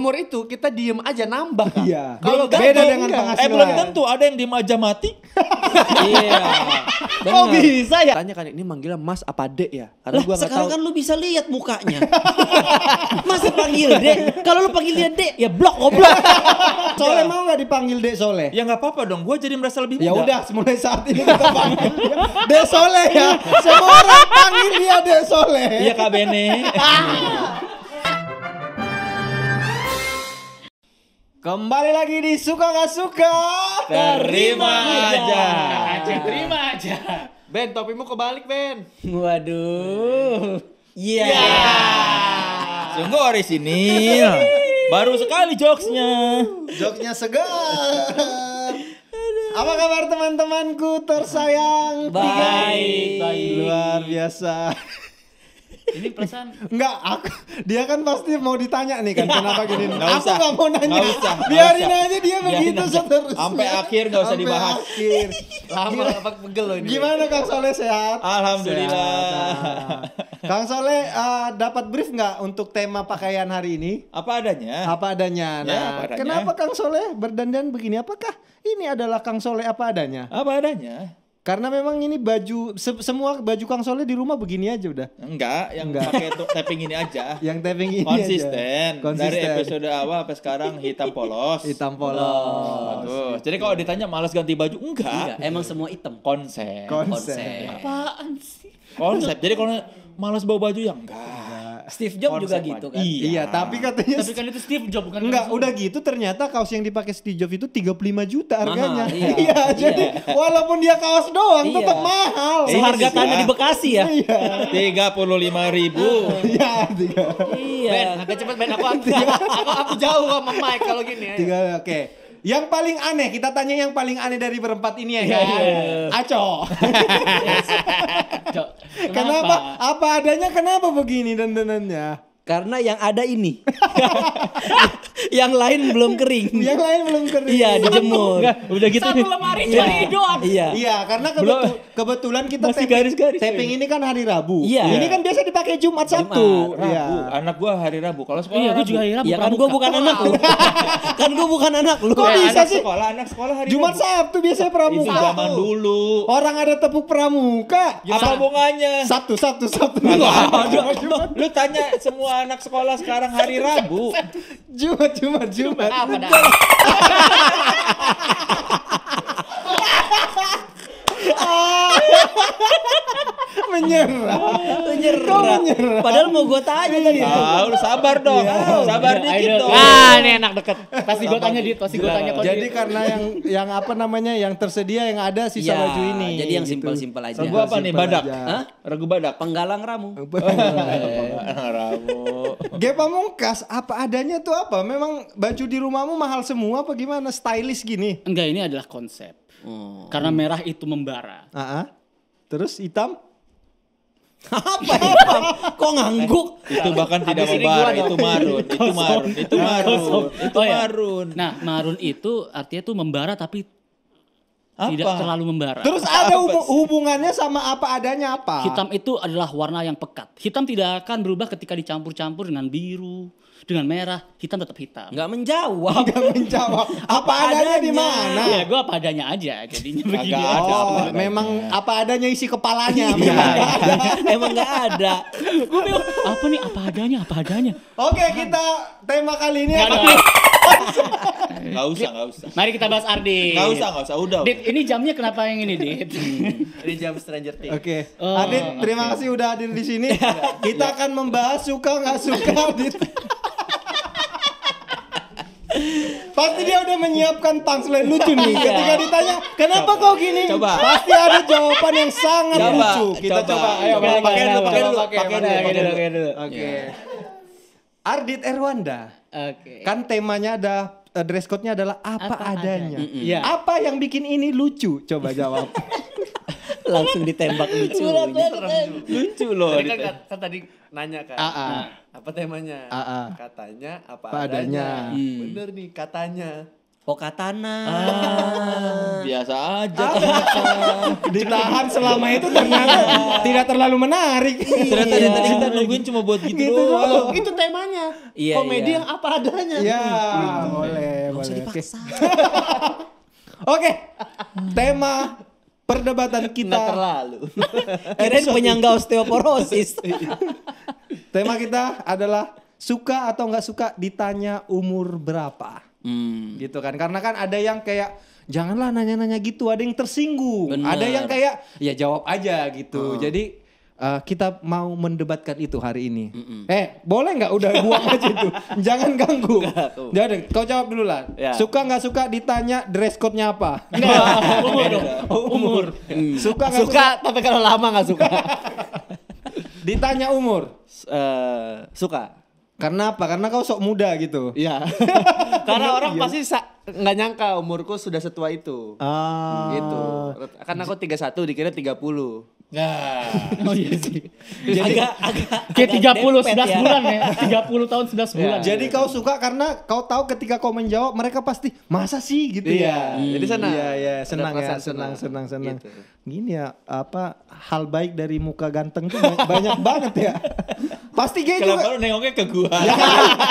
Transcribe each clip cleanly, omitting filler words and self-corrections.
umur itu kita diem aja nambah kan. Iya. Kalau Beda dengan penghasilan. belum tentu ada yang diem aja mati. Iya. Kok bisa ya? Tanya kan ini manggilnya Mas apa Dek ya? Karena gua enggak Sekarang tahu. kan lu bisa lihat mukanya. Masa panggil Dek? Kalau lu panggil dia Dek, ya blok goblok. Soleh mau gak dipanggil Dek Soleh? Ya nggak apa-apa dong, gue jadi merasa lebih muda. Ya udah, mulai saat ini kita panggil dia Dek Soleh ya. Semua orang panggil dia Dek Soleh. Iya Kak Bene. Kembali lagi di Suka Gak Suka. Terima aja. Terima aja. Ben, topimu kebalik Ben. Waduh. Iya. Sungguh orisinil. Baru sekali jokesnya. Jokesnya segar. Apa kabar teman-temanku tersayang? Baik. Luar biasa. Ini perasaan Dia kan pasti mau ditanya nih kan kenapa gini. Nggak Aku usah. gak mau nanya. Nggak usah. Biarin Nggak aja dia begitu aja. seterusnya. Sampai akhir nggak usah Sampai dibahas. akhir. Lama apa pegel loh ini. Gimana Kang Soleh sehat? Alhamdulillah. Sehat. Kang Soleh dapat brief nggak untuk tema pakaian hari ini? Apa adanya? Apa adanya. Nah, Ya, apa adanya. kenapa Kang Soleh berdandan begini? Apakah ini adalah Kang Soleh apa adanya? Apa adanya? Karena memang ini baju semua baju Kang Soleh di rumah begini aja udah. Enggak, yang Enggak. pakai tapping ini aja. Yang tapping ini Konsisten. aja. Dari episode awal sampai sekarang hitam polos. hitam polos. Bagus. Jadi kalau ditanya malas ganti baju, enggak. Enggak, emang semua hitam. Konsep. Konsep. apaan sih? Konsep. Jadi kalau malas bawa baju ya enggak. Steve Jobs juga Konsep gitu aja. kan. Iya, tapi katanya Tapi kan itu Steve Jobs bukan enggak, Kang udah gitu ternyata kaos yang dipakai Steve Jobs itu 35 juta harganya. Mahal, iya. Iya, jadi walaupun dia kaos doang Iya. tetap mahal. Seharga Iya. tanah di Bekasi ya. Iya. 35.000. Iya, tiga. Iya. Ben, agak cepet Ben aku jauh sama Mike kalau gini. Ayo. Tiga, oke. Yang paling aneh, kita tanya yang paling aneh dari berempat ini ya. Iya, kan? iya. Aco. Jok. Kenapa? Apa adanya kenapa begini dandanannya? Karena yang ada ini. Yang lain belum kering. Yang lain belum kering. Iya, dijemur. Udah gitu Satu lemari cuma ini doang. Iya. Iya, karena kebetulan kita Masih taping, garis-garis, taping ini kan hari Rabu. Iya. Ini kan biasa dipakai Jumat Sabtu. Rabu. Iya. Anak gua hari Rabu. Kalau sekolah Iya, gue Rabu. juga Rabu. Ya kan gue bukan anak lu. Kan gue bukan anak lu. Kok bisa anak sih? anak sekolah hari Jumat Rabu. Sabtu biasanya Itu pramuka. zaman dulu. Orang ada tepuk pramuka. Apa hubungannya? Sabtu. Lu tanya semua anak sekolah sekarang hari Rabu. Jumat. Apa dah? Menyerah. Menyerah. Padahal mau gue tanya tadi. Tahu, sabar dong. Sabar dikit dong. Ah, ini enak deket. Pasti gue tanya Dit, pasti gue tanya kok. Jadi karena yang apa namanya yang tersedia yang ada sisa Iya, baju ini. jadi yang gitu. simpel-simpel aja. Regu apa nih? Simpel Badak? aja. Hah? Regu badak. Penggalang ramu. Rabu. Ge Pamungkas, apa adanya tuh apa? Memang baju di rumahmu mahal semua apa gimana? Stylish gini? Enggak, ini adalah konsep. Karena merah itu membara. Terus hitam? Apa? Kok ngangguk? Itu bahkan tidak Habis ini membara, gua itu marun. Itu Oh ya. marun. Nah, marun itu artinya tuh membara tapi tidak terlalu membara. Terus ada hubungannya sama apa adanya apa? Hitam itu adalah warna yang pekat. Hitam tidak akan berubah ketika dicampur-campur dengan biru, dengan merah. Hitam tetap hitam. Nggak menjawab. Gak menjawab. Apa adanya di mana? Ya, gue apa adanya aja. Jadinya begini Agak aja. ada. Oh, memang apa adanya isi kepalanya. Iya. Emang nggak ada. Gue bingung, apa nih apa adanya? Oke, kita tema kali ini Nggak apa? ada. Enggak usah. Mari kita bahas Ardi. Enggak usah. Udah. Dit, ini jamnya kenapa yang ini, Dit? Ini jam Stranger Things. Oke, Oh, Adit, terima kasih udah hadir di sini. Kita akan membahas suka nggak suka, Adit. Pasti dia udah menyiapkan punchline lucu nih. Ketika ditanya, kenapa kau gini? Coba. Pasti ada jawaban yang sangat Coba. lucu. Kita coba. Ayo, pakai dulu. Oke. Ardit Erwanda. Oke. Kan temanya ada dress code-nya adalah apa adanya. Iya. Apa yang bikin ini lucu? Coba jawab. Langsung ditembak lucu. Lucu loh. Tadi kan tadi nanya kan. AA. Apa temanya? AA. Katanya apa Apa adanya. adanya. Bener nih katanya. Oh katana. Biasa aja. Ditahan selama itu ternyata tidak terlalu menarik. Ternyata dari tadi kita nungguin cuma buat gitu doang. Itu temanya. Iya, Komedi iya. yang apa adanya. Ya, boleh, Nggak usah boleh. Oke. dipaksa. Oke. Tema perdebatan Nggak kita. terlalu. Kirain penyangga osteoporosis. Tema kita adalah suka atau nggak suka ditanya umur berapa. Gitu kan. Karena kan ada yang kayak janganlah nanya-nanya gitu, ada yang tersinggung. Bener. Ada yang kayak ya jawab aja gitu. Jadi kita mau mendebatkan itu hari ini. Boleh nggak udah buang aja itu. Jangan ganggu. Jadi kau jawab dulu lah. Ya. Suka nggak suka ditanya dress code-nya apa? Umur dong. Umur. Suka nggak suka? Suka, tapi kalau lama nggak suka. Ditanya umur. Suka. Karena apa? Karena kau sok muda gitu. Iya. Karena orang pasti nggak nyangka umurku sudah setua itu. Gitu. Karena aku 31 dikira 30. Oh iya sih. Agak Kayak 30 dempet 11 ya. bulan ya. 30 tahun 11 bulan. Jadi kau suka karena kau tahu ketika kau menjawab mereka pasti masa sih gitu ya. Jadi senang. Iya iya senang Ada ya perasaan senang. Gitu. Gini ya apa hal baik dari muka ganteng tuh banyak banget ya. Pasti gay Kenapa juga. lu nengoknya ke gua?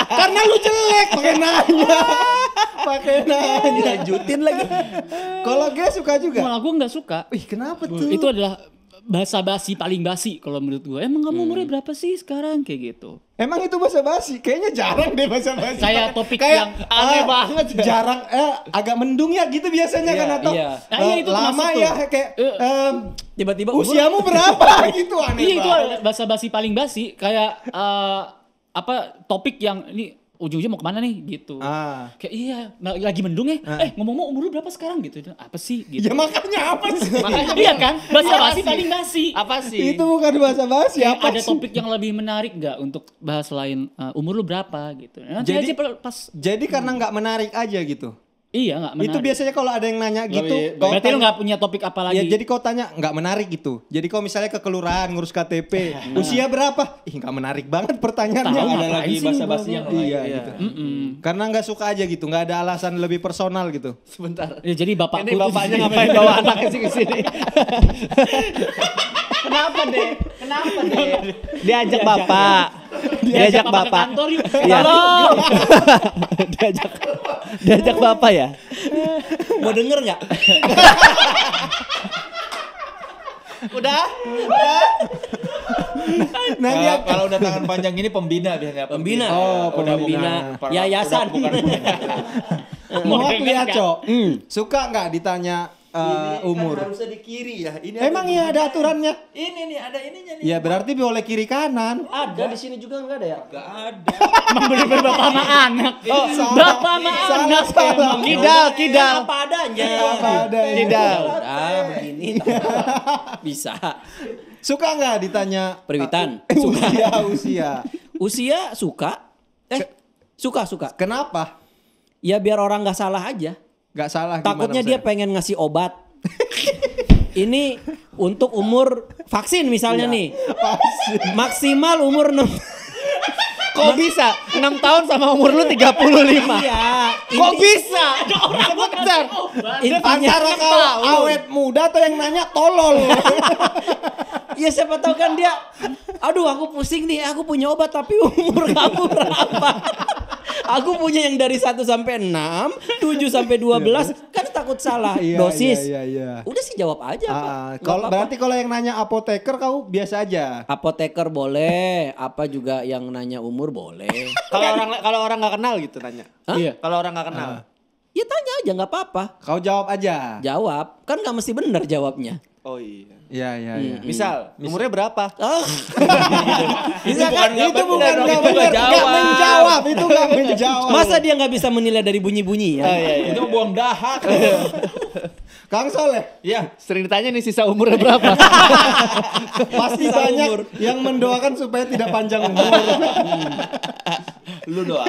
Karena lu jelek pakai nanya. Pakai nanya. Dilanjutin lagi. Kalau gay suka juga. Malah gue nggak suka. Ih kenapa tuh? Itu adalah bahasa basi paling basi kalau menurut gue. Emang kamu umurnya berapa sih sekarang kayak gitu? Emang itu basa-basi? Kayaknya jarang deh basa-basi. Kayak topik kayak yang aneh banget ya. Jarang agak mendung ya gitu biasanya kan atau iya. Nah, iya, itu lama termasuk ya tuh. kayak Tiba-tiba umur usiamu berapa gitu aneh Iya itu banget. bahasa basi paling basi kayak topik yang ini ujung-ujungnya mau kemana nih gitu. Kayak iya lagi mendung ya. Ngomong-ngomong umur lu berapa sekarang gitu? Apa sih gitu? Ya makanya apa sih? Makanya iya kan bahasa basi paling basi. Apa sih? Itu bukan basa-basi Kayak apa ada sih? topik yang lebih menarik nggak untuk bahas selain umur lu berapa gitu. Nanti Jadi- aja pas Jadi karena nggak menarik aja gitu. iya nggak menarik. Itu biasanya kalau ada yang nanya gitu, kau Berarti lu tanya- nggak punya topik apa lagi? Ya jadi kau tanya nggak menarik gitu. Jadi kau misalnya ke kelurahan ngurus KTP, usia berapa? Ih nggak menarik banget pertanyaannya. Tahu, Ada ngapain lagi sih basa-basi yang lain. Iya gitu. Karena nggak suka aja gitu, nggak ada alasan lebih personal gitu. Sebentar. Ya, jadi bapakku Ini tuh- bapaknya ngapain bawa anaknya sih ke sini? Kenapa deh? Kenapa deh? Diajak bapak. Diajak ke bapak. kantor yuk. Iya. Tolong. Diajak bapak ya. mau denger nggak? Udah? Nah dia Kalau udah tangan panjang ini pembina biasanya. Pembina. Udah pembina. bukan- Yayasan. udah bukan pembina. mau denger lihat nggak? Cok. Suka nggak ditanya umur? Harusnya di kiri ya. Ini Emang iya ada aturannya? Ini nih ada ininya nih. Ya berarti boleh kiri kanan. Ada di sini juga nggak ada ya? Gak ada. Emang bener-bener bapak sama anak. salah. Bapak sama Salah, anak. salah. emang. Kidal. Apa adanya. Apa adanya. Kidal. Udah begini. Bisa. Suka nggak ditanya Periwitan. usia? Usia suka? Suka. Kenapa? Ya biar orang nggak salah aja. Nggak salah. Takutnya dia pengen ngasih obat. Ini untuk umur vaksin misalnya nih. Maksimal umur 6. Kok bisa? 6 tahun sama umur lu 35. Iya. Kok bisa? Bentar. Intinya Antara kau awet muda atau yang nanya tolol. ya siapa tahu kan dia. Aduh aku pusing nih. Aku punya obat tapi umur kamu berapa? Aku punya yang dari 1 sampai 6, 7 sampai 12 kan takut salah dosis. Iya. Udah sih jawab aja Pak. Nggak Kalau apa-apa. berarti kalau yang nanya apoteker kau biasa aja. Apoteker boleh, apa juga yang nanya umur boleh. Kalau orang nggak kenal gitu tanya. Iya. Kalau orang nggak kenal. Ya tanya aja nggak apa-apa. Kau jawab aja. Jawab, kan nggak mesti benar jawabnya. Oh iya. Iya. Misal, umurnya berapa? Oh, Bisa kan? nggak Itu bukan bener, nggak itu benar. nggak Nggak jawab. menjawab. Itu nggak menjawab. masa dia nggak bisa menilai dari bunyi-bunyi ya? Itu buang dahak. Kang Soleh, Iya. Sering ditanya nih sisa umurnya berapa? pasti Sisa banyak umur. yang mendoakan supaya tidak panjang umur. Lu doang.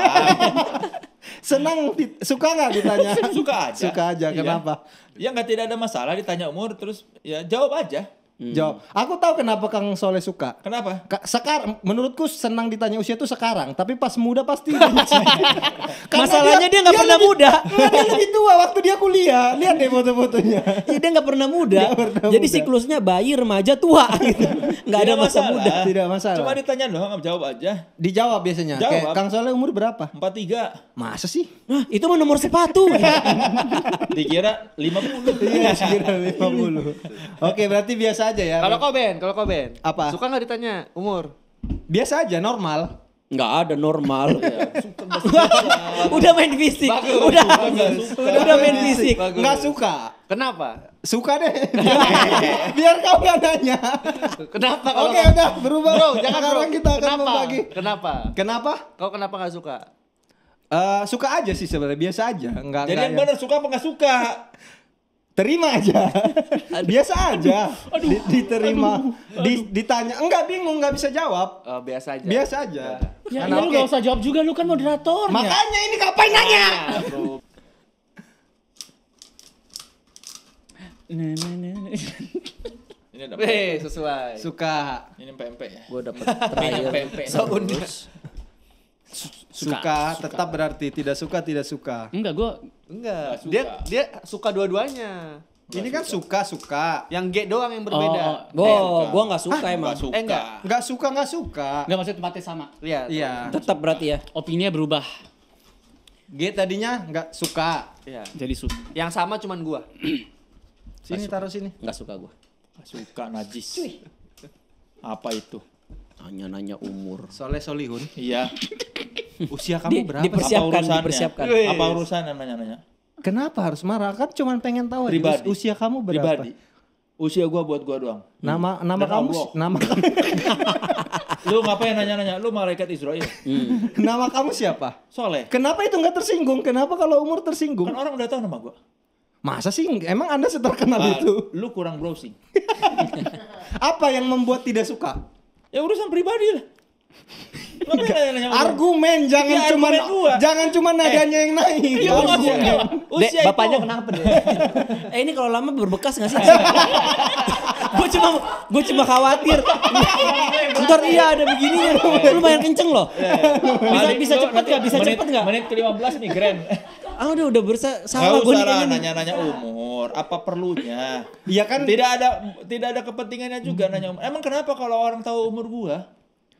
Senang, suka nggak ditanya? Suka aja. Suka aja. Iya. Kenapa? Ya nggak tidak ada masalah ditanya umur terus ya jawab aja. Jawab. Aku tahu kenapa Kang Soleh suka. Kenapa? Sekarang menurutku senang ditanya usia tuh sekarang, tapi pas muda pasti benci. Masalahnya dia nggak pernah muda. Dia lebih tua waktu dia kuliah. Lihat deh foto-fotonya. Iya, dia nggak pernah muda. Jadi siklusnya bayi, remaja, tua gitu. Nggak ada masa muda. Tidak masalah. Cuma ditanya doang, jawab aja. Dijawab biasanya. Jawab. Kayak Kang Soleh umur berapa? 43. Masa sih? Nah, itu mah nomor sepatu. Dikira 50. Iya, sekira 50. Oke, berarti biasa aja ya. Kalau kau Ben, Apa? suka nggak ditanya umur? Biasa aja, normal. Nggak ada normal. Udah main fisik. Udah main fisik. Nggak suka. Kenapa? Suka deh. Biar kau nggak nanya. Kenapa? Oke, udah berubah. Bro, jangan bro. Sekarang kita akan Kenapa? membagi. Kenapa? Kau kenapa nggak suka? Suka aja sih sebenarnya, biasa aja. Jadi yang benar suka apa nggak suka? Terima aja. Biasa aja. Diterima. Ditanya, enggak bingung, enggak bisa jawab. Biasa aja. Biasa aja. Ya, Karena lu oke. gak usah jawab juga, lu kan moderatornya. Makanya ini ngapain nanya? Bro. Ini ada Sesuai. Suka. ini PMP ya. Gue dapet PMP. Suka, tetap berarti tidak suka. Enggak, gue Enggak. Nggak suka. Dia suka dua-duanya. Ini kan suka. Yang G doang yang berbeda. Gua nggak suka emang. Nggak suka. Enggak. Nggak suka. enggak maksud tempatnya sama. Lihat. Iya. Tetap berarti ya. Opininya berubah. G tadinya nggak suka. Iya. Jadi Yang sama cuman gua. Sini taruh sini. Nggak suka gue. Nggak suka najis. Apa itu? Nanya umur. Soleh Solihun. Iya. Usia kamu berapa? Dipersiapkan. Apa urusannya nanya-nanya? Kenapa harus marah? Kan cuma pengen tahu aja, Pribadi. usia kamu berapa? Pribadi. Usia gua buat gua doang. Nama Dan kamu Allah. Lu ngapain nanya-nanya? Lu malaikat Israel. nama kamu siapa? Soleh. Kenapa itu nggak tersinggung? Kenapa kalau umur tersinggung? Kan orang udah tahu nama gua. Masa sih? Emang Anda seterkenal Ah, itu? Lu kurang browsing. Apa yang membuat tidak suka? Ya urusan pribadi lah. Ngapain nanya-nanya umur? Argumen, jangan Iya, cuma argumen gua. jangan cuma nadanya yang naik. Iya, maksudnya. Usia Bapaknya itu. kenapa deh? Ini kalau lama berbekas nggak sih? Gue cuma khawatir. Ntar iya ada begininya. Lumayan kenceng loh. Bisa cepet nggak? Bisa cepet nggak? Menit ke-15 migren. Ah udah berusaha salah Gak gue usah lah nih. nanya-nanya umur. Apa perlunya? Iya kan? Tidak ada kepentingannya juga nanya umur. Emang kenapa kalau orang tahu umur gua?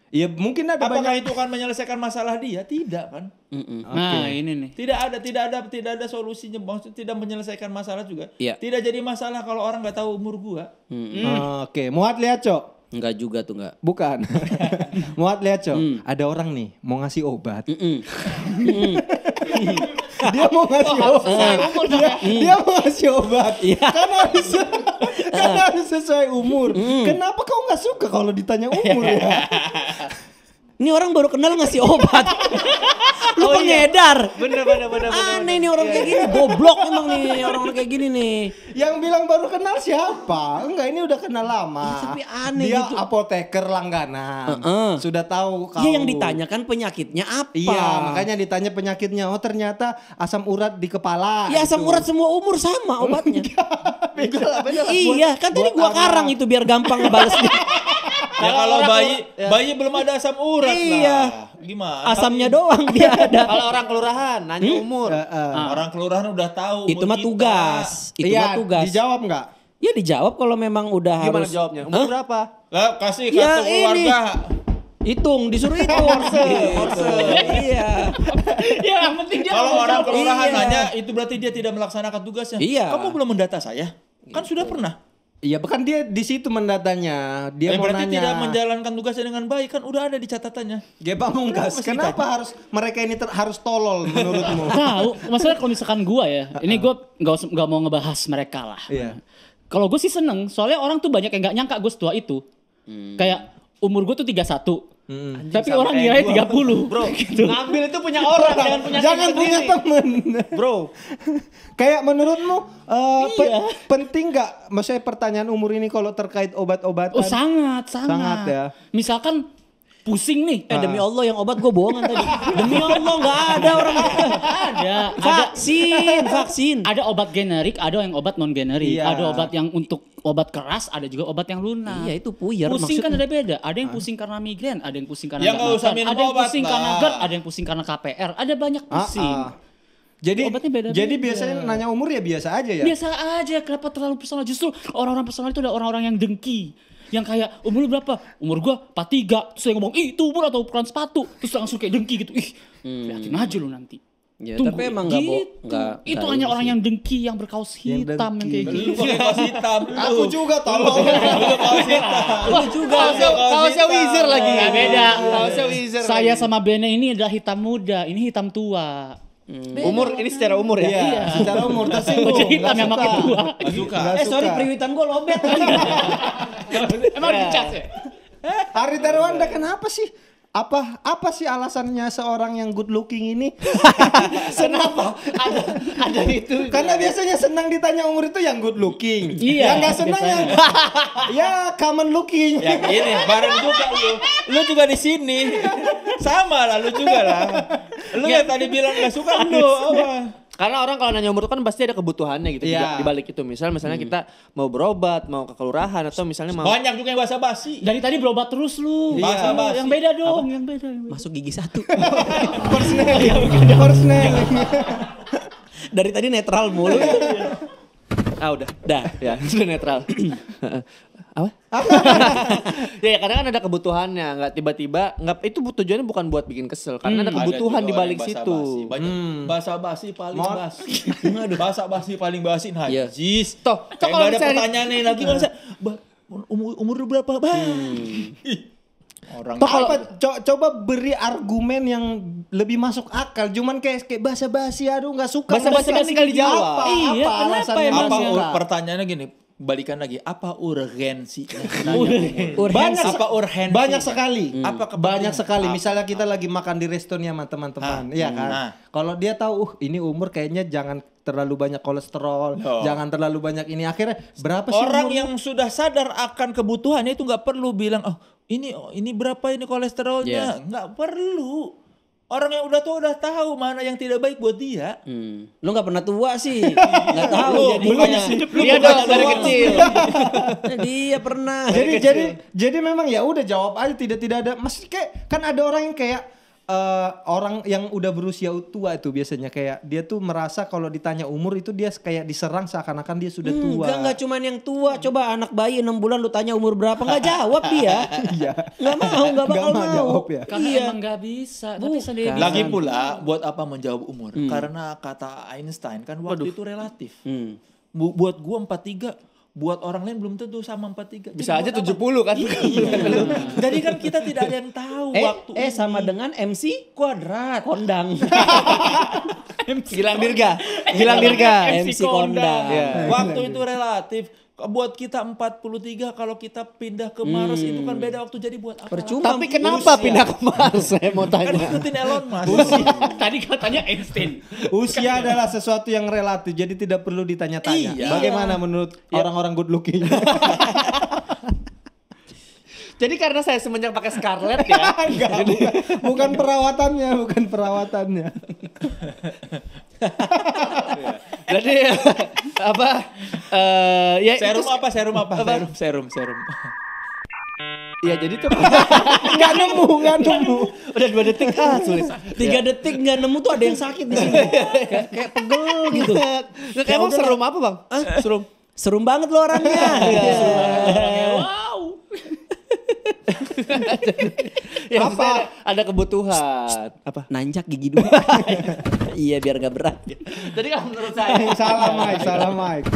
Iya mungkin ada Apakah banyak. itu akan menyelesaikan masalah dia? Tidak kan? Nah, ini nih. Tidak ada solusinya. Maksudnya tidak menyelesaikan masalah juga. Iya. Tidak jadi masalah kalau orang nggak tahu umur gua. Oke, Muat lihat, Cok. Enggak juga tuh enggak. Bukan. Muat lihat, Cok. Ada orang nih mau ngasih obat. Dia mau ngasih obat. Dia mau ngasih obat. Kan harus sesuai umur. Kenapa kau nggak suka kalau ditanya umur ya? Ini orang baru kenal ngasih obat. Lu pengedar. Bener. Aneh nih orang kayak gini. Goblok emang nih orang kayak gini nih. Yang bilang baru kenal siapa? Enggak, ini udah kenal lama. Ya, tapi aneh Dia gitu. apoteker langganan. Sudah tahu kau. Iya yang ditanyakan penyakitnya apa? Iya, makanya ditanya penyakitnya. Oh, ternyata asam urat di kepala. Ya asam gitu. urat semua umur sama obatnya. Beda lah. Iya, kan tadi gua anak. karang itu biar gampang ngebalesnya. Ya kalau bayi belum ada asam urat Iya. lah. Gimana? Asamnya doang dia ada. Kalau orang kelurahan nanya umur. Orang kelurahan udah tahu. Itu umur mah kita. tugas. Itu Iya, mah tugas. dijawab nggak? Ya dijawab kalau memang udah Gimana harus. jawabnya? Umur berapa? Lah kasih Ya, kartu keluarga. Hitung, disuruh hitung. Iya. Ya, yang penting dia Kalau orang kelurahan Iya. nanya itu berarti dia tidak melaksanakan tugasnya. Iya. Kamu belum mendata saya? Kan sudah pernah. Iya, bahkan dia di situ mendatanya. Dia mau Berarti nanya. tidak menjalankan tugasnya dengan baik kan udah ada di catatannya. Geba Mungkas, kenapa harus mereka ini harus tolol menurutmu? tahu. Maksudnya kalau misalkan gua ya, ini gua nggak mau ngebahas mereka lah. Iya. Kalau gue sih seneng, soalnya orang tuh banyak yang nggak nyangka gue setua itu. Kayak umur gue tuh 31. Tapi orang ngira 30. Bro, gitu. ngambil itu punya orang, jangan punya Jangan sendiri. punya temen. Bro, Kayak menurutmu penting nggak? Maksudnya pertanyaan umur ini kalau terkait obat-obatan? Oh sangat. Sangat ya. Misalkan pusing nih. Demi Allah yang obat gue bohongan tadi. Demi Allah nggak ada orang. Ada. Vaksin. Ada obat generik, ada yang obat non generik, Iya. ada obat yang untuk obat keras, ada juga obat yang lunak. Iya itu puyer Pusing kan maksudnya. ada beda. Ada yang pusing karena migrain, ada yang pusing karena Ya, nggak nggak usah makan, minum ada yang obat pusing lah. karena GERD, ada yang pusing karena KPR, ada banyak pusing. Jadi Obatnya beda-beda. jadi biasanya nanya umur ya biasa aja ya. Biasa aja, kenapa terlalu personal? Justru orang-orang personal itu ada orang-orang yang dengki. Yang kayak umur lu berapa? Umur gua 43. Terus dia ngomong, "Ih, itu umur atau ukuran sepatu?" Terus langsung kayak dengki gitu. Ih, liatin aja lu nanti. Ya, Tunggu, tapi emang nggak itu hanya orang yang dengki, yang berkaus hitam yang kayak Lu gitu. pakai kaos hitam. Aku juga tolong. Lu juga. Kaosnya Wizard lagi. Nggak beda. Kaosnya Wizard. Saya sama Bene ini adalah hitam muda, ini hitam tua. Umur ini secara umur ya. Iya, secara umur tersinggung. Baju hitam yang makin tua. Nggak suka. Sorry periwitan gue lobet. Emang dicas ya? Ari Terwanda kenapa sih? Apa sih alasannya seorang yang good looking ini? Kenapa? Ada itu. Karena biasanya senang ditanya umur itu yang good looking. Iya, Yang nggak senang yang ya common looking. Ya ini bareng juga lu. Lu juga di sini. Sama lah lu juga lah. Lu yang tadi bilang gak suka lu. Karena orang kalau nanya umur itu kan pasti ada kebutuhannya gitu. Iya. Di balik itu misalnya kita mau berobat, mau ke kelurahan atau misalnya mau Banyak juga yang basa-basi. Dari tadi berobat terus lu. Basa-basi. Yang beda dong, yang beda. Masuk gigi 1. Korsnel. Dari tadi netral mulu. udah. Dah. Ya, sudah netral. Apa? Ya kadang kan ada kebutuhannya, nggak tiba-tiba itu tujuannya bukan buat bikin kesel karena ada kebutuhan di balik situ. Basa-basi paling Mod. basi. Basa-basi paling basi. Iya. Najis. Toh Kayak kalau nggak ada misalnya pertanyaan nih lagi nggak usah. Umur lu berapa? Orang Coba beri argumen yang lebih masuk akal. Cuman kayak basa-basi, aduh nggak suka. Basa-basi Nggak tinggal dijawab. Apa Iya, kenapa alasannya? emang apa nggak suka? pertanyaannya gini, balikan lagi, apa urgensi? Banyak, banyak sekali. Apa Banyak sekali. Apa? Misalnya kita lagi makan di restonya sama teman-teman, ya kan. Nah. Kalau dia tahu, ini umur kayaknya jangan terlalu banyak kolesterol, jangan terlalu banyak ini. Akhirnya berapa sih Orang umurnya? yang sudah sadar akan kebutuhannya itu nggak perlu bilang, ini berapa ini kolesterolnya, nggak perlu. Orang yang udah tahu mana yang tidak baik buat dia. Lu nggak pernah tua sih. Nggak tahu jadinya. Dia dong dari kecil. Dia pernah. Jadi memang ya udah jawab aja, tidak ada. Mesti kayak kan ada orang yang kayak orang yang udah berusia tua itu biasanya kayak dia tuh merasa kalau ditanya umur itu dia kayak diserang seakan-akan dia sudah tua. Enggak cuman yang tua. Coba anak bayi 6 bulan lu tanya umur berapa, nggak jawab dia. Iya. Nggak bakal mau mau. jawab ya. Karena emang nggak bisa. Tapi sendiri. Lagi pula buat apa menjawab umur? Karena kata Einstein kan waktu itu relatif. Buat gua 43, buat orang lain belum tentu sama 43. Bisa aja 70 kan. Jadi kan kita tidak ada yang tahu waktu ini. Sama dengan MC kuadrat. kondang. Gilang Dirga. Gilang Dirga. MC kondang. Iya. Waktu itu relatif. Buat kita 43, kalau kita pindah ke Mars itu kan beda waktu, jadi buat apa? Percuma. Tapi kenapa pindah ke Mars? Saya mau Kan tanya. ikutin Elon Musk. Tadi katanya Einstein. Usia adalah sesuatu yang relatif, jadi tidak perlu ditanya-tanya. Iya. Bagaimana menurut orang-orang good looking? Jadi karena saya semenjak pakai Scarlett ya. Enggak, bukan perawatannya. Jadi apa? Ya Serum itu, apa? Serum. Ya jadi tuh Enggak nemu. udah 2 detik sulit. 3 detik nggak nemu tuh ada yang sakit di sini. kayak pegel gitu. Nah, kayak emang serum apa bang? Serum. Serum banget lo orangnya. Wow. Ya, apa? Ada kebutuhan. Apa? Nanjak gigi dulu. Iya biar gak berat. Jadi kalau menurut saya Salah Mike.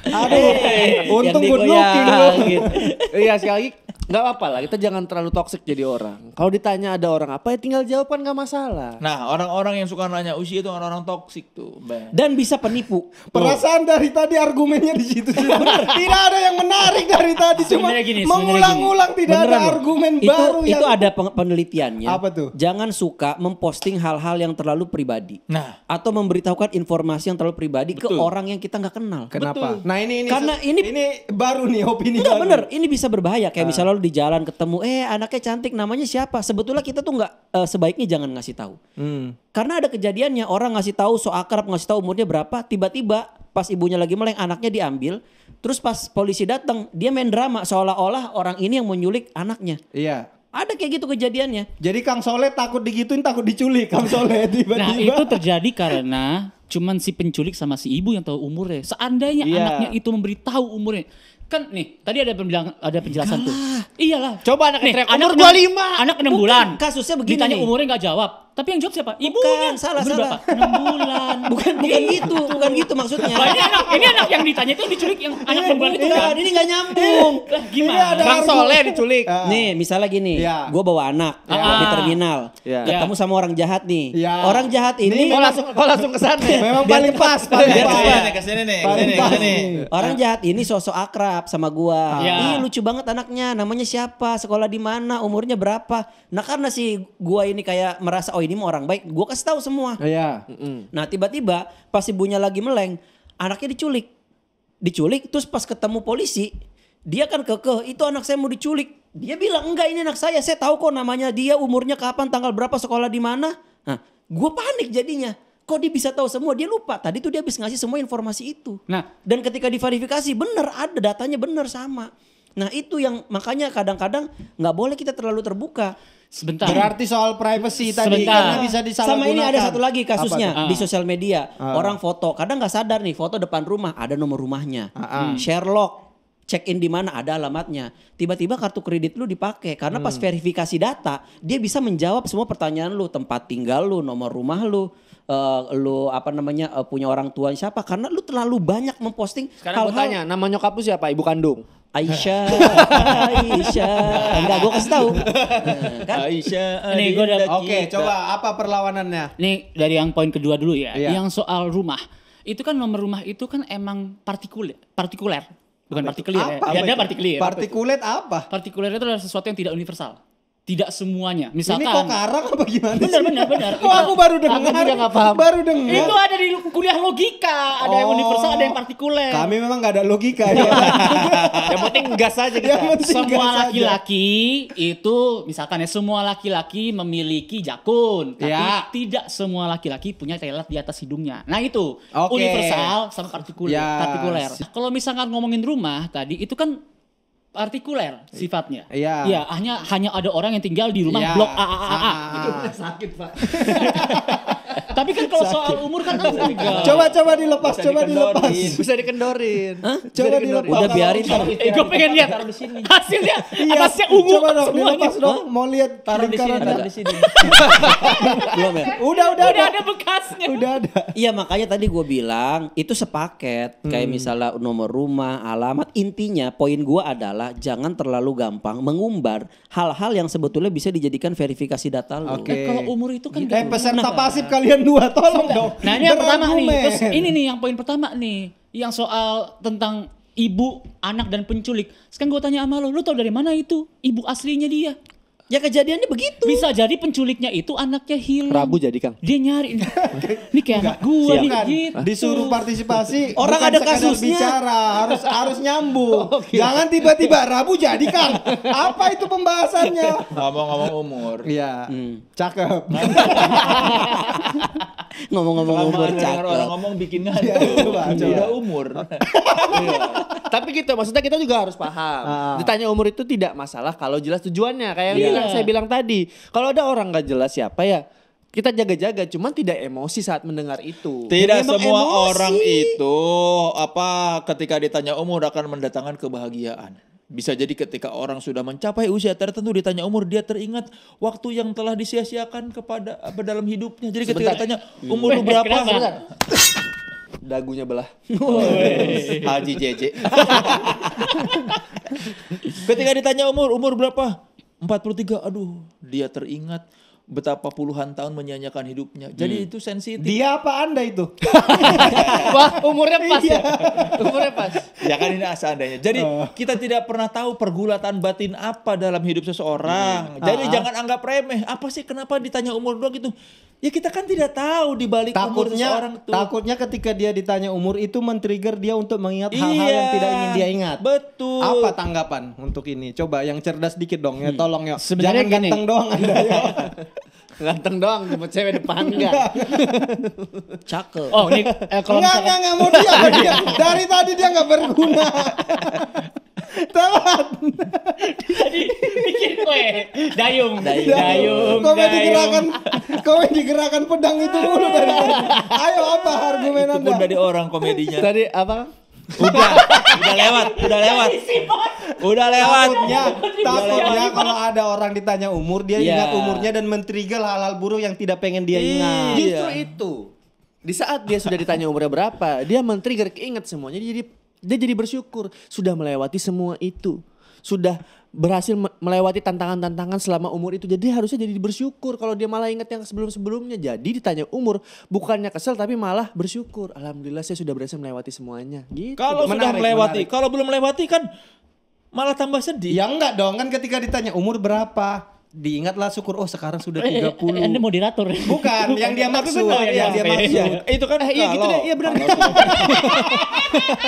Aduh, untung yang good looking lu. gitu. iya sekali lagi nggak apa-apa lah, kita jangan terlalu toksik jadi orang. Kalau ditanya ada orang apa ya tinggal jawab kan nggak masalah. Nah, orang-orang yang suka nanya usia itu orang-orang toksik tuh, Bang. Dan bisa penipu. Perasaan dari tadi argumennya di situ. Tidak ada yang menarik dari tadi, cuma Sebenarnya gini, mengulang-ulang tidak ada Beneran loh. argumen itu, baru itu yang ada penelitiannya. Apa tuh? Jangan suka memposting hal-hal yang terlalu pribadi. Nah, Atau memberitahukan informasi yang terlalu pribadi ke orang yang kita nggak kenal. Kenapa? Betul. Nah ini Karena ini baru nih opini Enggak baru. bener, ini bisa berbahaya. Kayak misalnya lu di jalan ketemu, anaknya cantik, namanya siapa? Sebetulnya kita tuh nggak sebaiknya jangan ngasih tahu. Karena ada kejadiannya orang ngasih tahu so akrab, ngasih tahu umurnya berapa, tiba-tiba pas ibunya lagi meleng anaknya diambil, terus pas polisi datang dia main drama seolah-olah orang ini yang menyulik anaknya. Iya. Ada kayak gitu kejadiannya. Jadi Kang Soleh takut digituin, takut diculik Kang Soleh tiba-tiba. Nah itu terjadi karena cuman si penculik sama si ibu yang tahu umurnya. Seandainya anaknya itu memberitahu umurnya. Kan nih tadi ada penjelasan tuh. Iyalah. Coba anak Nih, teriak anak umur 25. Anak 6 bulan. Kasusnya begini Ditanya nih. umurnya nggak jawab. Tapi yang jawab siapa? Bukan, Ibunya. salah. Umur berapa? 6 bulan. Bukan gitu maksudnya. Wah, ini anak yang ditanya itu diculik yang anak 6 bulan itu kan. Ini nggak nyambung. Lah gimana? Kang Soleh diculik. Nih misalnya gini, Iya. gue bawa anak di terminal, Iya. ketemu sama orang jahat nih. Iya. Orang jahat ini, Kok langsung ke sana? Memang Biar paling cepat, pas, paling biar pas. cepat. Kesini nih, Paling pas nih. orang jahat ini sosok akrab sama gua. Iya. Ih lucu banget anaknya, namanya siapa, sekolah di mana, umurnya berapa. Nah karena si gua ini kayak merasa oh ini mah orang baik, gua kasih tahu semua. Iya. Nah tiba-tiba pas ibunya lagi meleng, anaknya diculik, terus pas ketemu polisi, dia kan kekeh, itu anak saya mau diculik. Dia bilang enggak ini anak saya tahu kok namanya dia, umurnya kapan, tanggal berapa, sekolah di mana. Nah gue panik jadinya, kok dia bisa tahu semua, dia lupa. Tadi tuh dia habis ngasih semua informasi itu. Nah. Dan ketika diverifikasi bener ada datanya bener sama. Nah itu yang makanya kadang-kadang nggak boleh kita terlalu terbuka. Sebentar. Berarti soal privacy tadi Sebentar. karena bisa disalahgunakan. Sama ini ada satu lagi kasusnya Apa di sosial media. Orang foto, kadang nggak sadar nih foto depan rumah ada nomor rumahnya. Sherlock, check in di mana ada alamatnya. Tiba-tiba kartu kredit lu dipakai karena pas verifikasi data dia bisa menjawab semua pertanyaan lu, tempat tinggal lu, nomor rumah lu. Lu punya orang tua siapa? Karena lu terlalu banyak memposting Sekarang gue tanya, nama nyokap lu siapa? Ibu kandung. Aisyah. Enggak gue kasih tahu. Kan? Aisyah. Ini gue udah. Oke, coba apa perlawanannya? Nih dari yang poin kedua dulu ya. Iya. Yang soal rumah. Itu kan nomor rumah itu kan emang partikuler. Bukan partikulir ya. Apa Ya ada itu? partikulir. Partikulat apa? Partikuler itu adalah sesuatu yang tidak universal. Tidak semuanya. Misalkan. Ini kok karang apa gimana sih? Benar. Kok aku baru dengar? Aku juga nggak paham. Baru dengar. Itu ada di kuliah logika. Ada yang universal, ada yang partikuler. Kami memang nggak ada logika ya. Yang penting gas aja kita. Yang penting Semua gas aja. laki-laki itu misalkan ya semua laki-laki memiliki jakun, tapi Ya. tidak semua laki-laki punya telat di atas hidungnya. Nah itu Oke. universal sama partikuler. Ya. Partikuler. Kalau misalkan ngomongin rumah tadi itu kan partikuler sifatnya. Iya. Iya, hanya ada orang yang tinggal di rumah Iya. blok A. Itu sakit, Pak. Tapi kan kalau soal umur kan enggak. Coba dilepas, coba dilepas. Bisa dikendorin. Coba dilepas. Udah biarin ntar. Gue pengen lihat hasilnya Iya. atasnya ungu Coba dong, semuanya. dilepas dong. Mau lihat lingkarannya. Belum ya? Udah Udah ada bekasnya. Udah ada. Iya makanya tadi gue bilang itu sepaket kayak misalnya nomor rumah, alamat. Intinya poin gue adalah jangan terlalu gampang mengumbar hal-hal yang sebetulnya bisa dijadikan verifikasi data lu. Oke. Kalau umur itu kan Peserta pasif kalian dua, tolong dong. Nah ini yang pertama nih. Berargumen. Terus ini nih yang poin pertama nih. Yang soal tentang ibu, anak dan penculik. Sekarang gue tanya sama lo tau dari mana itu ibu aslinya dia? Ya kejadiannya begitu. Bisa jadi penculiknya itu anaknya hilang. Prabu jadi Kang. Dia nyari. Ini kayak anak gue nih Bukan. gitu. Disuruh partisipasi. Orang bukan ada sekadar kasusnya. bicara, harus nyambung. Jangan tiba-tiba Rabu jadi Kang. Apa itu pembahasannya? Ngomong-ngomong umur. Iya. Cakep. Ngomong-ngomong umur Dengar cakep. orang ngomong bikin Coba, ngantuk. coba. Udah umur. Tapi gitu, maksudnya kita juga harus paham. Ditanya umur itu tidak masalah kalau jelas tujuannya. Kayak yang saya bilang tadi. Kalau ada orang nggak jelas siapa ya, kita jaga-jaga. Cuman tidak emosi saat mendengar itu. Tidak Memang semua emosi. orang itu ketika ditanya umur akan mendatangkan kebahagiaan. Bisa jadi ketika orang sudah mencapai usia tertentu ditanya umur, dia teringat waktu yang telah disia-siakan kepada dalam hidupnya. Jadi ketika ditanya umur lu berapa? Kenapa? Dagunya belah. Haji JJ. Ketika ditanya umur berapa? 43. Aduh, dia teringat betapa puluhan tahun menyanyiakan hidupnya. Jadi itu sensitif. Dia apa Anda itu? Wah, umurnya pas ya. Umurnya pas. Ya kan ini seandainya. Jadi kita tidak pernah tahu pergulatan batin apa dalam hidup seseorang. Jadi jangan anggap remeh. Apa sih kenapa ditanya umur doang gitu? Ya kita kan tidak tahu di balik umur seseorang tuh. Takutnya ketika dia ditanya umur itu men-trigger dia untuk mengingat hal-hal yang tidak ingin dia ingat. Betul. Apa tanggapan untuk ini? Coba yang cerdas dikit dong ya, tolong ya. Sebenarnya Jangan gini. ganteng doang Anda ya. Ganteng doang, cuma cewek depan enggak. Cakep. Oh, ini kalau misalkan Enggak mau dia. Dari tadi dia enggak berguna. Teman. tadi bikin kue, dayung. Kau digerakkan pedang itu dulu dari tadi. Ayo apa argumen Itu pun Anda? dari orang komedinya. Tadi apa? Udah lewat. Takutnya kalau ada orang ditanya umur dia Iya. ingat umurnya dan men-trigger hal-hal buruk yang tidak pengen dia ingat. Justru itu. Di saat dia sudah ditanya umurnya berapa, dia men-trigger keinget semuanya. Dia jadi bersyukur sudah melewati semua itu. Sudah berhasil melewati tantangan-tantangan selama umur itu. Jadi harusnya jadi bersyukur kalau dia malah ingat yang sebelum-sebelumnya. Jadi ditanya umur bukannya kesel tapi malah bersyukur. Alhamdulillah saya sudah berhasil melewati semuanya. Gitu. Kalau sudah Menarik, melewati, menarik. kalau belum melewati kan malah tambah sedih. Ya enggak dong, kan ketika ditanya umur berapa, diingatlah syukur sekarang sudah 30. Anda moderator. Bukan, yang dia maksud, benar, yang dia maksud. Itu kan iya gitu deh, iya benar.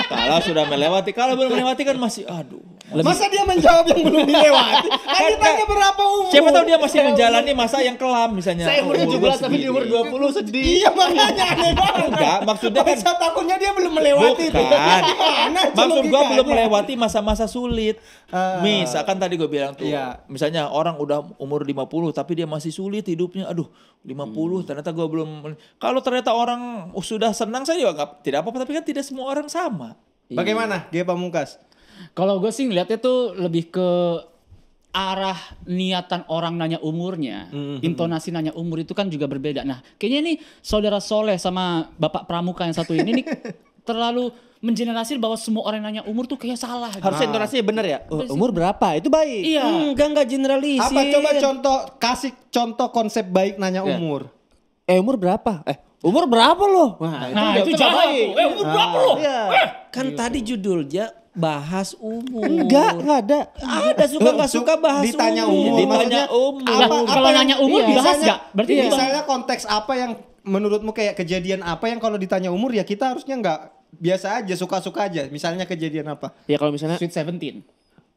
kalau sudah melewati, kalau belum melewati kan masih aduh. Masa dia menjawab yang belum dilewati? Kan ditanya berapa umur? Siapa tahu dia masih menjalani masa yang kelam misalnya. Saya umur gua 17 tapi di umur 20 sedih. Iya makanya aneh banget. Enggak, maksudnya kan Masa takutnya dia belum melewati itu. bukan. Gimana Maksud gua logikanya? belum melewati masa-masa sulit. Ah. Misalkan tadi gue bilang tuh, Iya. misalnya orang udah umur 50 tapi dia masih sulit hidupnya. Aduh, 50 ternyata gue belum. Kalau ternyata orang sudah senang saya juga tidak apa-apa, tapi kan tidak semua orang sama. Bagaimana G Pamungkas? Kalau gue sih ngeliatnya tuh lebih ke arah niatan orang nanya umurnya, intonasi nanya umur itu kan juga berbeda. Nah, kayaknya nih saudara Soleh sama Bapak Pramuka yang satu ini nih terlalu mengeneralisir bahwa semua orang yang nanya umur tuh kayak salah. Gitu. Harusnya intonasinya benar ya. Umur berapa? Itu baik. Iya. Enggak generalisir. Apa coba kasih contoh konsep baik nanya umur. Umur berapa? Umur berapa lo? Nah, itu jahat tuh. Umur berapa lo? Iya. Kan tadi judulnya bahas umur. Enggak ada. Ada suka nggak suka bahas Ditanya umur. umur. Ditanya Maksudnya, umur. Kalau nanya umur dibahas misalnya- nggak? Berarti iya, dibahas. misalnya konteks apa yang menurutmu kayak kejadian apa yang kalau ditanya umur ya kita harusnya nggak biasa aja, suka-suka aja. Misalnya kejadian apa? Ya kalau misalnya Sweet 17.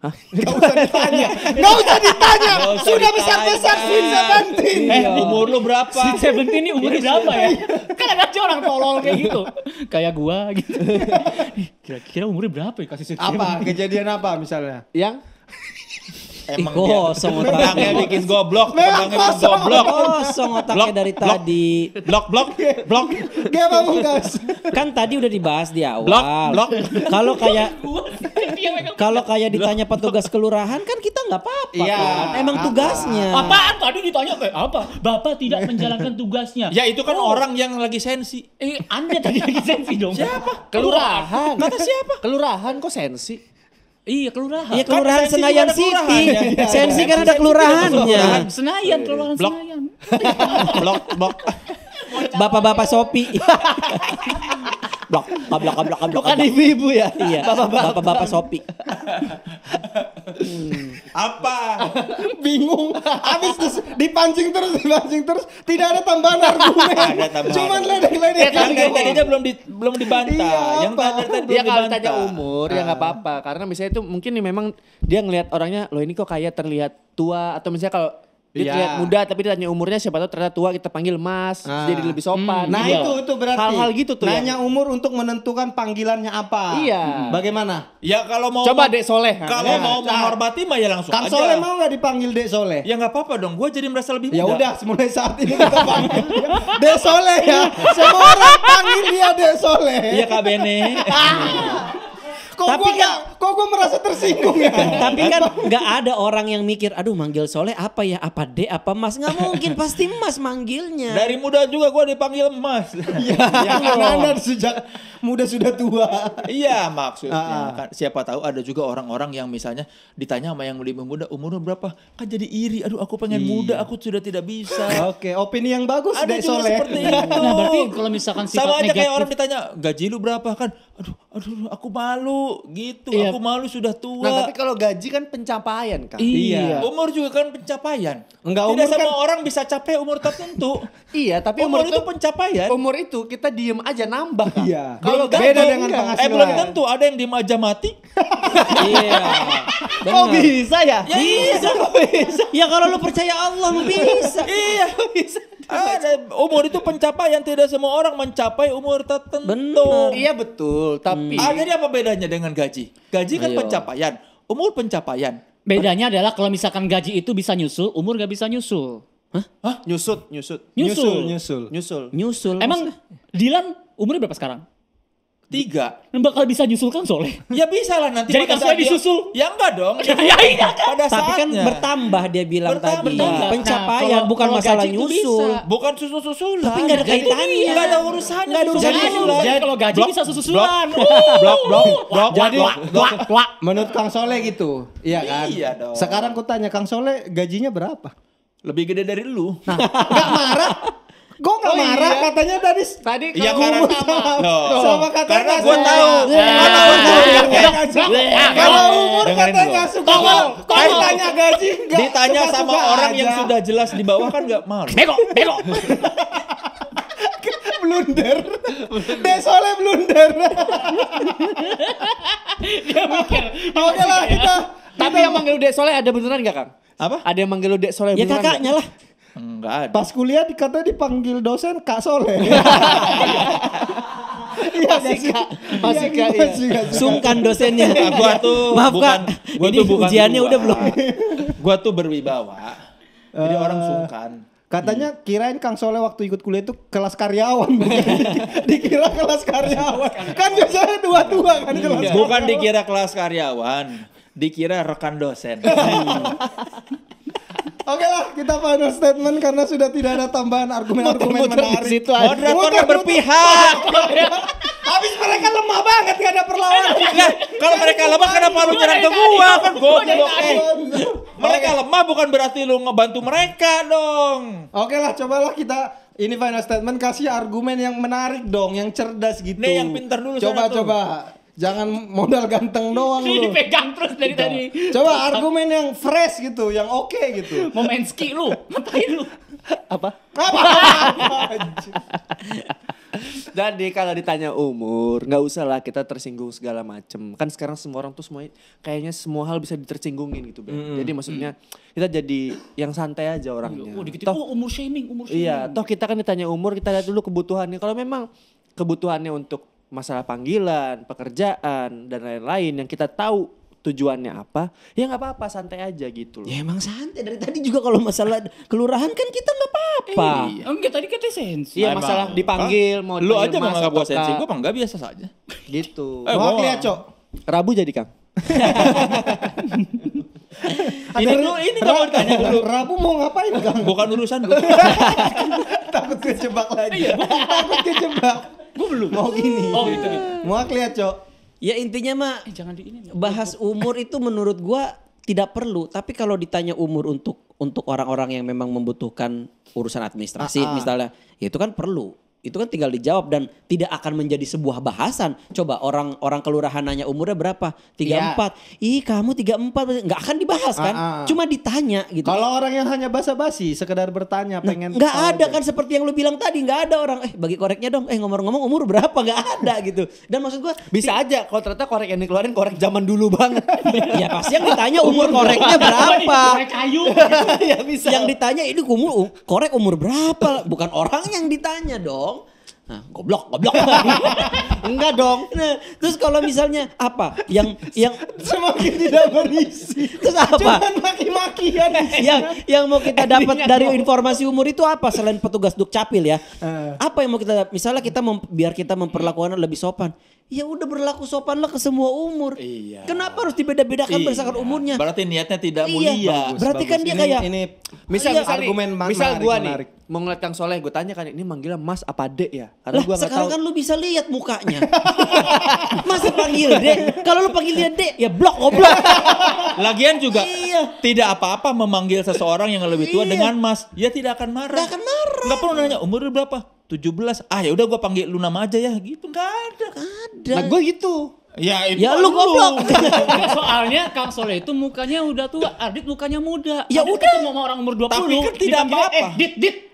Gak usah ditanya. Gak usah ditanya. Sudah besar-besar Sweet Seventeen. Umur lu berapa? Sweet 17 ini umurnya berapa ya? Kan ada aja orang tolol kayak gitu. Kayak gua gitu. Kira-kira umurnya berapa ya kasih Sweet 17? Apa? Kejadian apa misalnya? yang Emang Kosong dia pedangnya otaknya. bikin goblok, pedangnya bikin goblok. Kosong otaknya dari tadi. Blok. G Pamungkas. Kan tadi udah dibahas di awal. Blok. Kalau kayak Dia megang- kalau kayak ditanya petugas kelurahan kan kita nggak apa-apa Iya. kan. Emang tugasnya. Apaan tadi ditanya kayak apa? Bapak tidak menjalankan tugasnya. Ya itu kan orang yang lagi sensi. Anda tadi lagi sensi dong. Siapa? kelurahan. Kata siapa? Kelurahan kok sensi? Iya, kelurahan. Iya kelurahan Sensi Senayan juga ada City. kelurahannya. Sensi kan ada kelurahannya. Senayan, kelurahan Blok. Senayan. Blok. Bapak-bapak Sopi. Blok. Bukan ibu-ibu ya? Iya. Bapak-bapak Sopi. Apa? Bingung. Habis dipancing terus. Tidak ada tambahan argumen. Ada tambahan. Cuman ledek-ledek. Yang dari tadinya belum dibantah. Iya, Yang apa? tadi belum Dia kalau dibantah. tanya umur ya nggak apa-apa karena misalnya itu mungkin nih memang dia ngelihat orangnya loh ini kok kayak terlihat tua atau misalnya kalau dia Iya. terlihat muda tapi ditanya umurnya siapa tahu ternyata tua kita panggil Mas Ah. jadi lebih sopan. Nah Iya. itu berarti. hal-hal gitu tuh. Nanya umur untuk menentukan panggilannya apa. Iya. Bagaimana? Ya kalau mau Coba Dek Soleh. Kalau Ya. mau menghormati mah ya langsung Kang aja. Soleh mau nggak dipanggil Dek Soleh? Ya nggak apa-apa dong. Gue jadi merasa lebih muda. Ya udah, mulai saat ini kita panggil dia Dek Soleh ya. Semua orang panggil dia Dek Soleh. Iya Kak Bene. Kok gue merasa tersinggung ya? Tapi kan nggak ada orang yang mikir, aduh manggil Soleh apa ya, apa D, apa Mas. Nggak mungkin, pasti Mas manggilnya. Dari muda juga gue dipanggil Mas. Ya karena Anda sejak muda sudah tua. Iya maksudnya kan siapa tahu ada juga orang-orang yang misalnya ditanya sama yang lebih muda umurnya berapa kan jadi iri. Aduh aku pengen muda aku sudah tidak bisa. Oke, opini yang bagus Ada Dek juga Soleh. seperti itu. Nah, berarti kalau misalkan sifat Sama aja negatif. kayak orang ditanya gaji lu berapa kan. Aduh aku malu gitu. Iya, aku malu sudah tua. Nah, tapi kalau gaji kan pencapaian, Kang. Iya. Umur juga kan pencapaian. Enggak, Tidak umur semua kan- orang bisa capai umur tertentu. Iya, tapi umur itu pencapaian. Umur itu kita diem aja nambah, Kang. Iya. Kalau Beda gaji dengan enggak. penghasilan. belum tentu ada yang diem aja mati. Iya. Oh bisa ya? Ya bisa. Ya kalau lu percaya Allah bisa. Iya, bisa. Ada umur itu pencapaian, tidak semua orang mencapai umur tertentu. Benar. Iya betul, tapi Jadi apa bedanya dengan gaji? Gaji kan Ayo. pencapaian, umur pencapaian. Bedanya adalah kalau misalkan gaji itu bisa nyusul, umur gak bisa nyusul. nyusut. Nyusul. Emang Dilan umurnya berapa sekarang? 3. Bakal bisa nyusul Kang Soleh? Ya bisa lah nanti. Jadi pada Kang Soleh saat dia- disusul? Ya enggak dong. Ya iya kan? Pada Tapi kan saatnya. bertambah dia bilang tadi. Bertambah. Pencapaian Nah, bukan kalau masalah gaji itu nyusul. bisa. Bukan susul-susulan. Tapi nggak ada Jadi kaitannya. nggak ada urusannya. Nggak ada urusannya. susul-susulan. Jadi kalau gaji bisa susulan. Blok. Jadi Klak. menurut Kang Soleh gitu. Iya kan? Iya dong. Sekarang aku tanya Kang Soleh gajinya berapa? Lebih gede dari lu. Enggak marah. Gue gak marah katanya tadi. tadi Iya kalau karena Sama katanya karena nggak gue suka. tahu. Kalau umur Dengerin katanya gua. nggak suka. Kalau tanya gaji enggak. Ditanya sama orang yang sudah jelas di bawah kan nggak malu. Bego. blunder. Dek Soleh blunder. Dia mikir. Oke lah kita. Tapi yang manggil Dek Soleh ada beneran gak, Kang? Apa? Ada yang manggil Dek Soleh Ya beneran kakaknya nggak? lah. Enggak ada. Pas kuliah dikata dipanggil dosen Kak Soleh. Iya Masih Kak, iya. Sungkan dosennya. Gua tuh Maaf bukan, Kak. gua Ini tuh bukan ujiannya tua. udah belum? Gua tuh berwibawa. Jadi orang sungkan. Katanya kirain Kang Soleh waktu ikut kuliah itu kelas karyawan. Dikira kelas karyawan. Kan biasanya tua-tua kan kelas Bukan karyawan. dikira kelas karyawan, dikira rekan dosen. Oke lah, kita final statement karena sudah tidak ada tambahan argumen-argumen Muter-muter menarik. di situ aja. Moderatornya berpihak. Habis mereka lemah banget, gak ada perlawanan. Nah, kalau mereka lemah kenapa lu nyerang ke gua? Kan goblok Mereka lemah bukan berarti lu ngebantu mereka dong. Oke lah, cobalah kita ini final statement kasih argumen yang menarik dong, yang cerdas gitu. Nih, yang pintar dulu sana tuh. Coba. Jangan modal ganteng doang Ini lu. dipegang terus dari tadi. Coba argumen yang fresh gitu, yang oke gitu. Mau main ski lu. Ngapain lu? Apa? Jadi kalau ditanya umur, nggak usah lah kita tersinggung segala macem. Kan sekarang semua orang tuh kayaknya semua hal bisa ditersingungin gitu, Beb. Jadi maksudnya kita jadi yang santai aja orangnya. Oh, dikit umur shaming. Iya, toh kita kan ditanya umur, kita lihat dulu kebutuhannya. Kalau memang kebutuhannya untuk masalah panggilan, pekerjaan, dan lain-lain yang kita tahu tujuannya apa, ya nggak apa-apa, santai aja gitu loh. Ya emang santai dari tadi juga kalau masalah kelurahan kan kita nggak apa-apa. Enggak tadi kata sensi. Iya, Emang. masalah dipanggil, mau Lu dipanggil aja Mas menganggap gua atau sensi, Kak. gua enggak biasa saja. Gitu. Mau lihat, Cok. Rabu jadi Kang. Ini nggak mau ditanya dulu. Rabu mau ngapain, Kang? Bukan urusan gua. Takut kejebak lagi. Takut kejebak. Gue belum. Mau gini. Oh gitu. Mau lihat, Cok. Ya intinya mah Jangan di ini. bahas umur itu menurut gua tidak perlu. Tapi kalau ditanya umur untuk orang-orang yang memang membutuhkan urusan administrasi misalnya, ya itu kan perlu. Itu kan tinggal dijawab dan tidak akan menjadi sebuah bahasan. Coba orang kelurahan nanya umurnya berapa? 34. Ih, kamu 34. Nggak akan dibahas kan? Cuma ditanya gitu. Kalau orang yang hanya basa-basi, sekedar bertanya, pengen Nggak tahu ada aja. kan seperti yang lu bilang tadi, nggak ada orang bagi koreknya dong. Ngomong-ngomong umur berapa? Nggak ada gitu. Dan maksud gua Bisa aja kalau ternyata korek yang dikeluarin korek zaman dulu banget. ya pasti yang ditanya umur koreknya berapa. Kayak kayu. Ya bisa. Yang ditanya ini korek umur berapa? Bukan orang yang ditanya dong. Nah, goblok. Enggak dong. Nah, terus kalau misalnya apa? Yang Semakin tidak berisi. terus apa? Cuman maki-makian. yang mau kita dapat dari informasi umur itu apa selain petugas Dukcapil ya? Apa yang mau kita misalnya biar kita memperlakukan lebih sopan? Ya udah berlaku sopan lah ke semua umur. Iya. Kenapa harus dibeda-bedakan Iya. berdasarkan umurnya? Berarti niatnya tidak Iya. mulia. Berarti kan dia kayak ini Misal Iya, argumen argumen misal menarik, gua menarik. nih mau ngeliat Kang Soleh, gue tanya kan ini manggilnya Mas apa Dek ya? Karena lah gua nggak sekarang tahu. kan lu bisa lihat mukanya. Masa panggil Dek? Kalau lu panggil dia Dek, ya blok goblok. Lagian juga Iya. tidak apa-apa memanggil seseorang yang lebih tua Iya. dengan Mas. Ya tidak akan marah. Nggak akan marah. Nggak perlu nanya umur lu berapa? 17. Ah ya udah gua panggil lu nama aja ya gitu. Nggak ada. Nah gue gitu. Ya itu Ya lu goblok. Soalnya Kang Soleh itu mukanya udah tua, Adit mukanya muda. Ya Adit udah. ketemu sama orang umur 20. Tapi kan tidak dipanggilnya, apa-apa.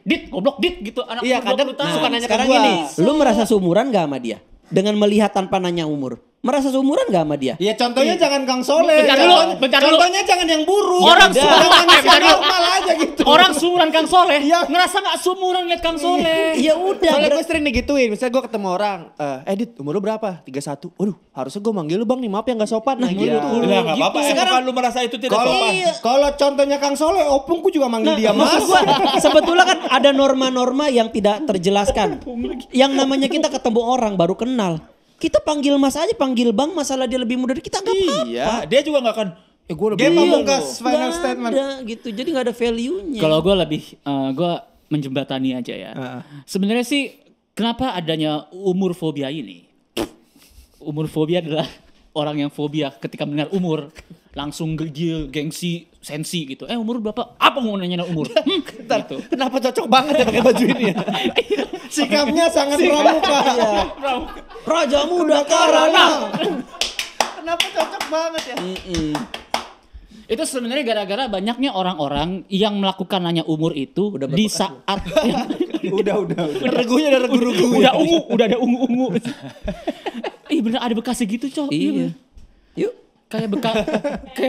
Dit, goblok Dit gitu. Anak Iya, umur kadang 20 tahun. suka nanya ke Sekarang gua. gini, lu merasa seumuran gak sama dia? Dengan melihat tanpa nanya umur. Merasa seumuran gak sama dia? Ya contohnya jangan Kang Soleh. Bentar dulu, Contohnya- bentar dulu. Contohnya jangan yang buruk. Orang Udah. seumuran- Yang manusia bentar dulu. normal aja gitu. Orang seumuran Kang Soleh, Iya. ngerasa gak seumuran liat Kang Soleh. Ya udah. Soalnya gue sering digituin, misalnya gue ketemu orang, Edit umur lu berapa? 31. Waduh, harusnya gue manggil lu bang nih, maaf ya gak sopan. Nah, gitu. Ya nggak apa-apa. Sekarang- Sekarang lu merasa itu tidak Kalau sopan. kalau contohnya Kang Soleh, opungku juga manggil dia Mas. Maksud gua, sebetulnya kan ada norma-norma yang tidak terjelaskan. Yang namanya kita ketemu orang baru kenal. Kita panggil Mas aja, panggil Bang, masalah dia lebih muda dari kita nggak apa-apa. Iya, dia juga nggak akan. Gue lebih. Dia Iya, pamungkas loh. final Nggak statement. ada gitu, jadi nggak ada value-nya. Kalau gue lebih, gue menjembatani aja ya. Sebenarnya sih, kenapa adanya umur fobia ini? Umur fobia adalah orang yang fobia ketika mendengar umur. Langsung gengsi, sensi gitu. Umur berapa? Apa mau nanya umur? Gitu. Kenapa cocok banget ya pakai baju ini ya? Sikapnya sangat pramuka. Raja muda karena. Kenapa cocok banget ya? Itu sebenarnya gara-gara banyaknya orang-orang yang melakukan nanya umur itu di saat Udah. Regunya ada regu-regu. udah ada ungu-ungu. Ih bener ada bekasnya gitu cok. Iya. bener. Yuk. Kayak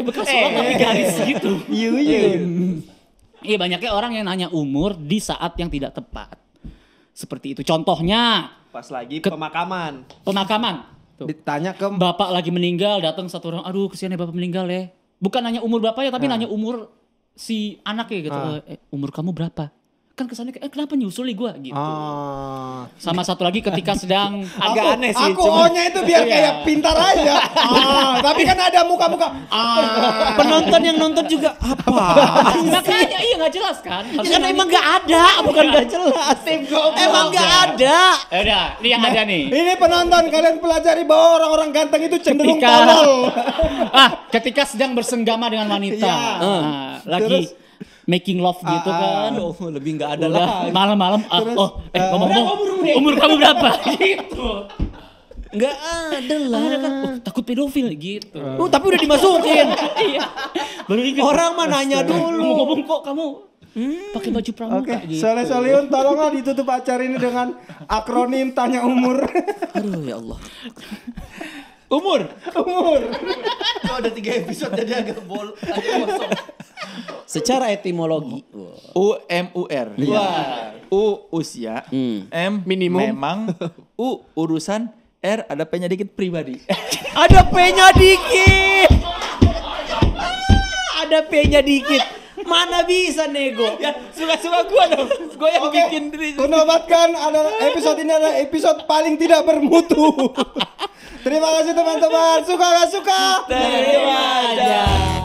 bekas orang tapi garis gitu. Iya banyaknya orang yang nanya umur di saat yang tidak tepat. Seperti itu. Contohnya Pas lagi pemakaman. pemakaman. Tuh. Ditanya ke Bapak lagi meninggal, datang satu orang, aduh kesian ya bapak meninggal ya. Bukan nanya umur bapak ya, tapi nanya umur si anaknya gitu. Umur kamu berapa? Kan kesannya kayak, kenapa nyusul nih gue gitu. Sama satu lagi ketika sedang Agak aneh sih. Aku O-nya itu biar kayak pintar aja. Tapi kan ada muka-muka. Penonton yang nonton juga apa? makanya iya nggak jelas kan. Ya kan emang nggak ada, bukan nggak jelas. Emang nggak ada. Ya udah, ini yang ada nih. Ini penonton kalian pelajari bahwa orang-orang ganteng itu cenderung Ketika- tolol. Ketika sedang bersenggama dengan wanita, Iya. lagi making love gitu kan. Lebih nggak ada Udah lah. malam-malam, ngomong-ngomong, umur kamu berapa? Gitu. Nggak ada lah. Ada kan, takut pedofil gitu. Tapi udah dimasukin. Iya. Baru ingat. Orang mah nanya dulu. Ngomong kok kamu pakai baju pramuka gitu. Soleh Solihun tolonglah ditutup acara ini dengan akronim tanya umur. Aduh ya Allah. Umur. Itu ada 3 episode jadi agak kosong. Secara etimologi. UMUR. U usia. M Minimum. memang. U urusan. R ada P-nya dikit pribadi. Ada P-nya dikit. Ada P-nya dikit. Mana bisa nego? Ya suka-suka gue dong. Gue yang bikin diri. Kunobatkan adalah episode ini adalah episode paling tidak bermutu. Terima kasih teman-teman. Suka gak suka? Terima aja.